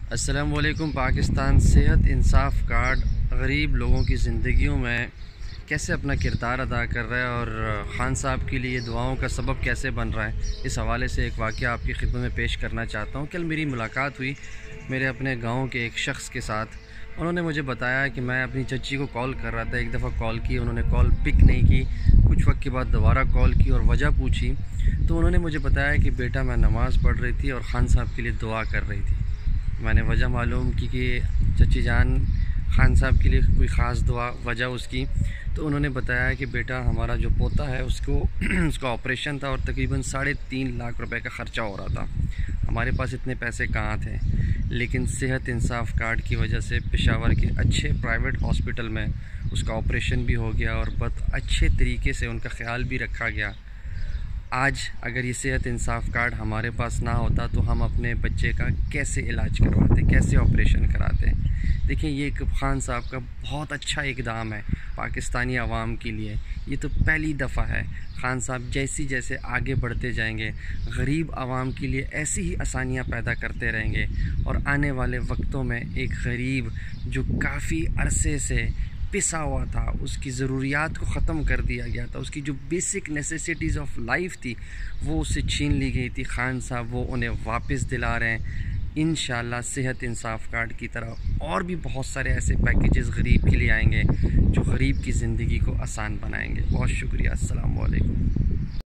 अस्सलामुअलैकुम। पाकिस्तान सेहत इंसाफ कार्ड गरीब लोगों की ज़िंदगियों में कैसे अपना किरदार अदा कर रहा है और ख़ान साहब के लिए दुआओं का सबब कैसे बन रहा है, इस हवाले से एक वाक़या आपकी खिदमत में पेश करना चाहता हूँ। कल मेरी मुलाकात हुई मेरे अपने गाँव के एक शख्स के साथ। उन्होंने मुझे बताया कि मैं अपनी चच्ची को कॉल कर रहा था, एक दफ़ा कॉल की, उन्होंने कॉल पिक नहीं की। कुछ वक्त के बाद दोबारा कॉल की और वजह पूछी तो उन्होंने मुझे बताया कि बेटा मैं नमाज़ पढ़ रही थी और ख़ान साहब के लिए दुआ कर रही थी। मैंने वजह मालूम की कि चची जान ख़ान साहब के लिए कोई ख़ास दुआ वजह उसकी। तो उन्होंने बताया कि बेटा हमारा जो पोता है उसको उसका ऑपरेशन था और तकरीबन 3.5 लाख रुपए का ख़र्चा हो रहा था। हमारे पास इतने पैसे कहाँ थे, लेकिन सेहत इंसाफ कार्ड की वजह से पेशावर के अच्छे प्राइवेट हॉस्पिटल में उसका ऑपरेशन भी हो गया और बहुत अच्छे तरीके से उनका ख्याल भी रखा गया। आज अगर ये सेहत इंसाफ कार्ड हमारे पास ना होता तो हम अपने बच्चे का कैसे इलाज करवाते, कैसे ऑपरेशन कराते। देखिए, ये एक ख़ान साहब का बहुत अच्छा इक़दाम है पाकिस्तानी अवाम के लिए। ये तो पहली दफ़ा है। ख़ान साहब जैसे आगे बढ़ते जाएंगे, गरीब आवाम के लिए ऐसी ही आसानियाँ पैदा करते रहेंगे और आने वाले वक्तों में एक गरीब जो काफ़ी अरसे से पिसा हुआ था, उसकी ज़रूरियात को ख़त्म कर दिया गया था, उसकी जो बेसिक नेसेसिटीज़ ऑफ लाइफ थी वो उससे छीन ली गई थी, ख़ान साहब वो उन्हें वापस दिला रहे हैं। इंशाअल्लाह सेहत इंसाफ कार्ड की तरह और भी बहुत सारे ऐसे पैकेजेस गरीब के लिए आएंगे जो गरीब की ज़िंदगी को आसान बनाएंगे। बहुत शुक्रिया। अस्सलाम वालेकुम।